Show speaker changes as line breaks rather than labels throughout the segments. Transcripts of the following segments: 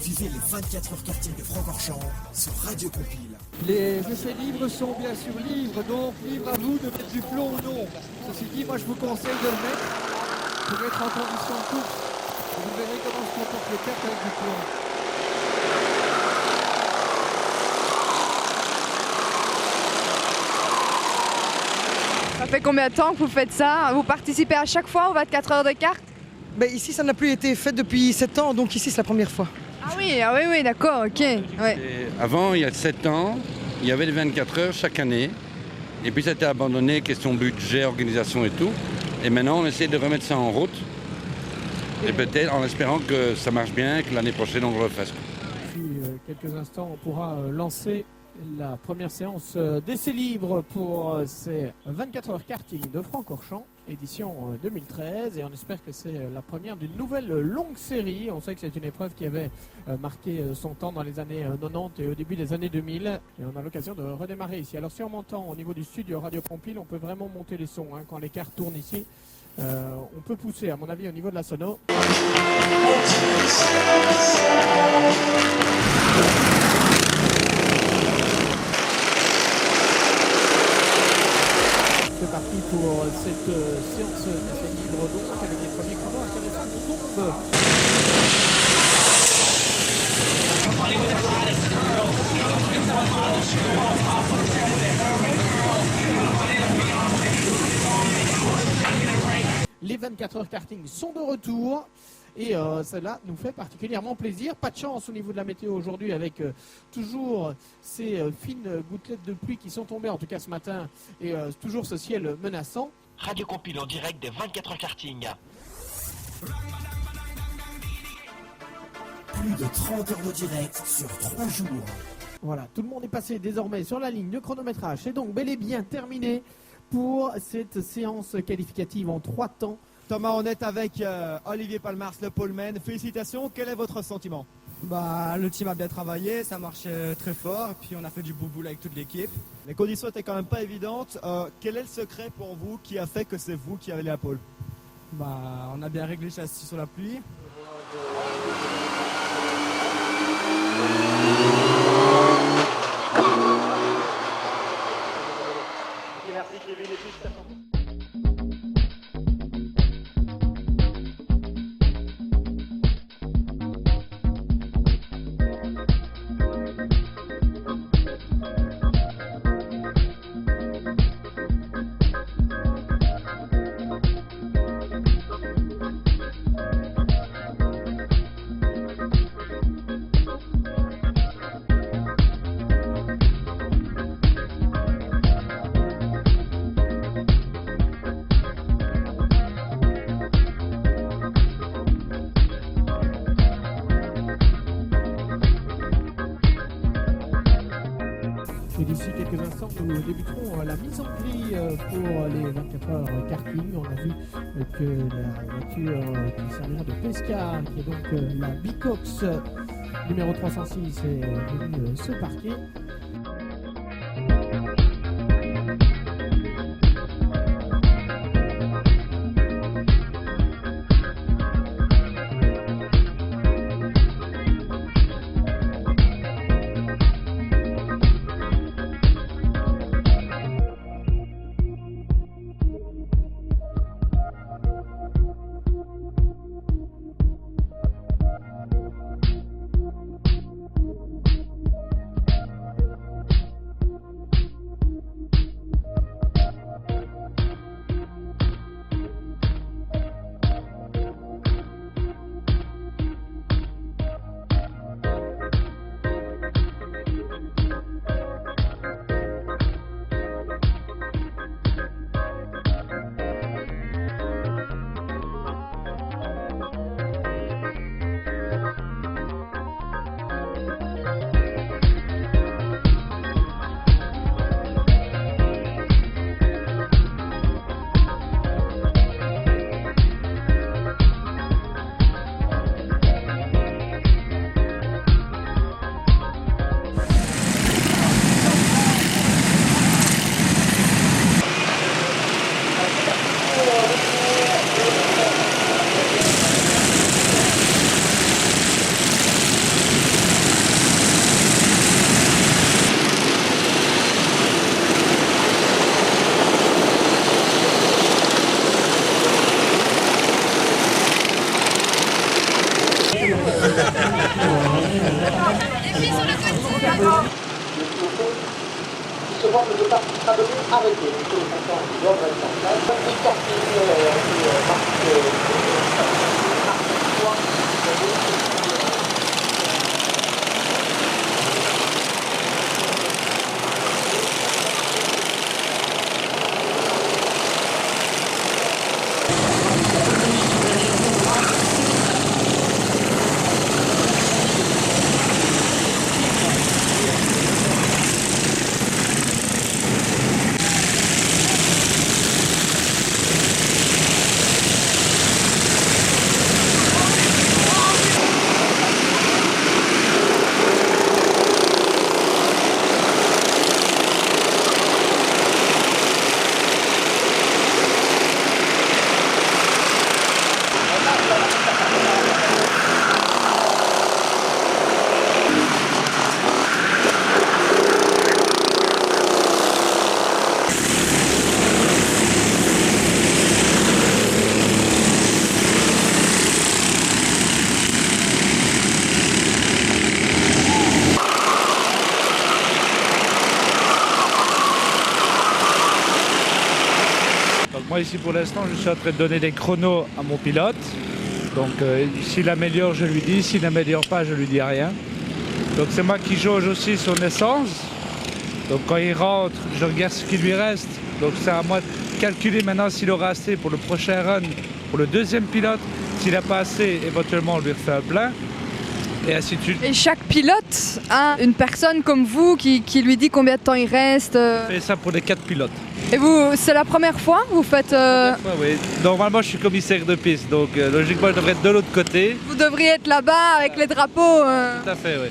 Vivez les 24 heures karting de Francorchamps sur Radio Compile.
Les essais libres sont bien sûr libres, donc libre à vous de mettre du plomb ou non. Ceci dit, moi je vous conseille de le mettre pour être en condition de course. Vous verrez comment se comporte le kart avec du plomb.
Ça fait combien de temps que vous faites ça? Vous participez à chaque fois aux 24 heures de kart?
Ici, ça n'a plus été fait depuis 7 ans, donc ici, c'est la première fois.
Ah oui, d'accord, ok. Ouais.
Avant, il y a 7 ans, il y avait les 24 heures chaque année. Et puis ça a été abandonné, question budget, organisation et tout. Et maintenant, on essaie de remettre ça en route. Et peut-être en espérant que ça marche bien et que l'année prochaine, on le refasse.
D'ici quelques instants, on pourra lancer la première séance d'essais libres pour ces 24 heures karting de Francorchamps, édition 2013, et on espère que c'est la première d'une nouvelle longue série. On sait que c'est une épreuve qui avait marqué son temps dans les années 90 et au début des années 2000, et on a l'occasion de redémarrer ici. Alors si on m'entend au niveau du studio Radio Compile, on peut vraiment monter les sons, hein. Quand les cartes tournent ici, on peut pousser à mon avis au niveau de la sono. C'est parti pour cette séance d'essais libres donc avec les premiers chronos intéressants qui tombent. Les 24 heures karting sont de retour et cela nous fait particulièrement plaisir. Pas de chance au niveau de la météo aujourd'hui avec toujours ces fines gouttelettes de pluie qui sont tombées en tout cas ce matin et toujours ce ciel menaçant.
Radio Compile en direct des 24 heures karting. Plus de 30 heures de direct sur 3 jours.
Voilà, tout le monde est passé désormais sur la ligne de chronométrage. C'est donc bel et bien terminé pour cette séance qualificative en 3 temps.
Thomas, on est avec Olivier Palmars, le poleman. Félicitations, quel est votre sentiment?
Le team a bien travaillé, ça marchait très fort, et puis on a fait du beau boulot avec toute l'équipe.
Les conditions étaient quand même pas évidentes. Quel est le secret pour vous qui a fait que c'est vous qui avez la pole?
On a bien réglé le châssis sur la pluie.
Merci Kevin et puis
Et d'ici quelques instants, nous débuterons la mise en pli pour les 24 heures karting. On a vu que la voiture qui servira de Pesca, qui est donc la Bicox numéro 306, est venue se parquer.
Moi ici pour l'instant je suis en train de donner des chronos à mon pilote. Donc s'il améliore je lui dis, s'il n'améliore pas je lui dis rien. Donc c'est moi qui jauge aussi son essence. Donc quand il rentre je regarde ce qui lui reste. Donc c'est à moi de calculer maintenant s'il aura assez pour le prochain run pour le deuxième pilote. S'il n'a pas assez, éventuellement on lui refait un plein. Et ainsi de suite.
Et chaque pilote a une personne comme vous qui lui dit combien de temps il reste.
Je fais ça pour les 4 pilotes.
Et vous, c'est la première fois vous faites
Oui. Normalement je suis commissaire de piste, donc logiquement je devrais être de l'autre côté.
Vous devriez être là-bas avec les drapeaux.
Tout à fait, oui.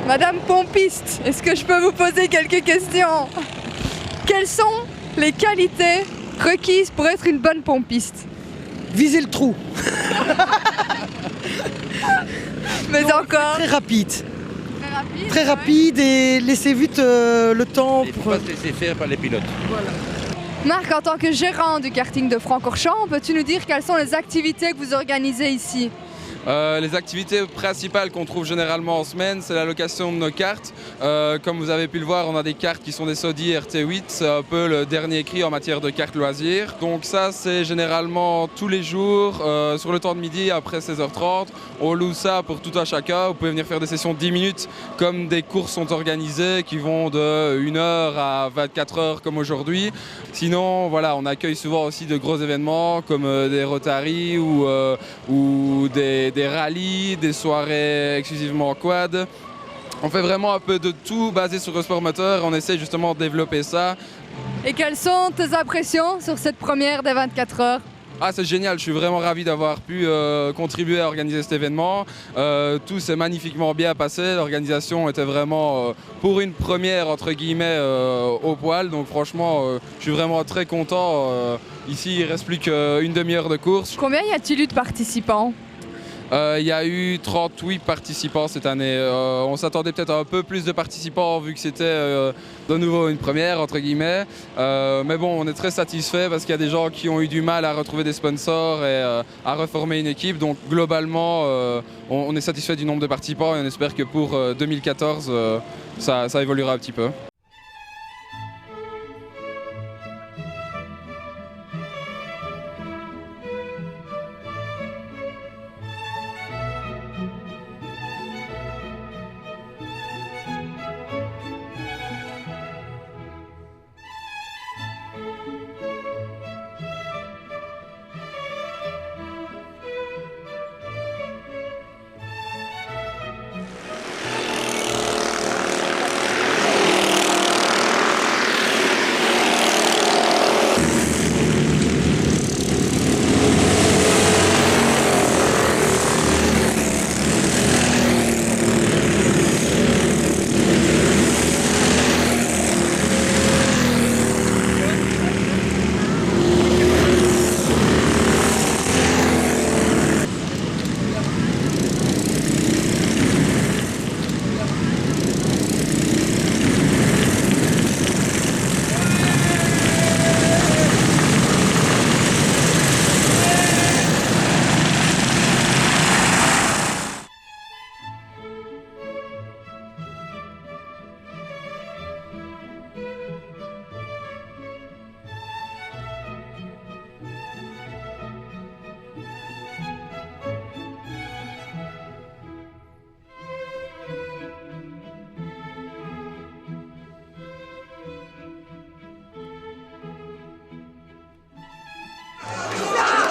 Madame Pompiste, est-ce que je peux vous poser quelques questions? Quelles sont les qualités requises pour être une bonne pompiste?
Viser le trou.
Mais encore
Très rapide.
très rapide.
Très
ouais.
rapide et laisser vite le temps
Il ne faut
pour...
pas se laisser faire par les pilotes.
Marc, en tant que gérant du karting de Francorchamps, peux-tu nous dire quelles sont les activités que vous organisez ici?
Les activités principales qu'on trouve généralement en semaine, c'est la location de nos cartes. Comme vous avez pu le voir, on a des cartes qui sont des Sodi RT8, c'est un peu le dernier cri en matière de cartes loisirs. Donc ça, c'est généralement tous les jours, sur le temps de midi, après 16h30. On loue ça pour tout un chacun. Vous pouvez venir faire des sessions de 10 minutes, comme des courses sont organisées qui vont de 1 heure à 24 heures comme aujourd'hui. Sinon, voilà, on accueille souvent aussi de gros événements comme des Rotary ou des rallyes, des soirées exclusivement quad. On fait vraiment un peu de tout basé sur le sport moteur. On essaie justement de développer ça.
Et quelles sont tes impressions sur cette première des 24 heures?
Ah, c'est génial, je suis vraiment ravi d'avoir pu contribuer à organiser cet événement. Tout s'est magnifiquement bien passé, l'organisation était vraiment pour une première entre guillemets au poil, donc franchement je suis vraiment très content. Ici il ne reste plus qu'une demi-heure de course.
Combien y a-t-il eu de participants?
Il y a eu 38 participants cette année. On s'attendait peut-être à un peu plus de participants vu que c'était de nouveau une première entre guillemets. Mais bon, on est très satisfait parce qu'il y a des gens qui ont eu du mal à retrouver des sponsors et à reformer une équipe. Donc globalement, on est satisfait du nombre de participants et on espère que pour 2014, ça évoluera un petit peu.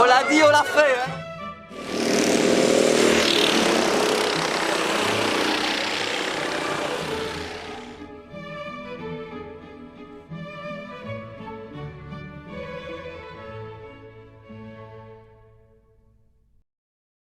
On l'a dit, on l'a fait, hein.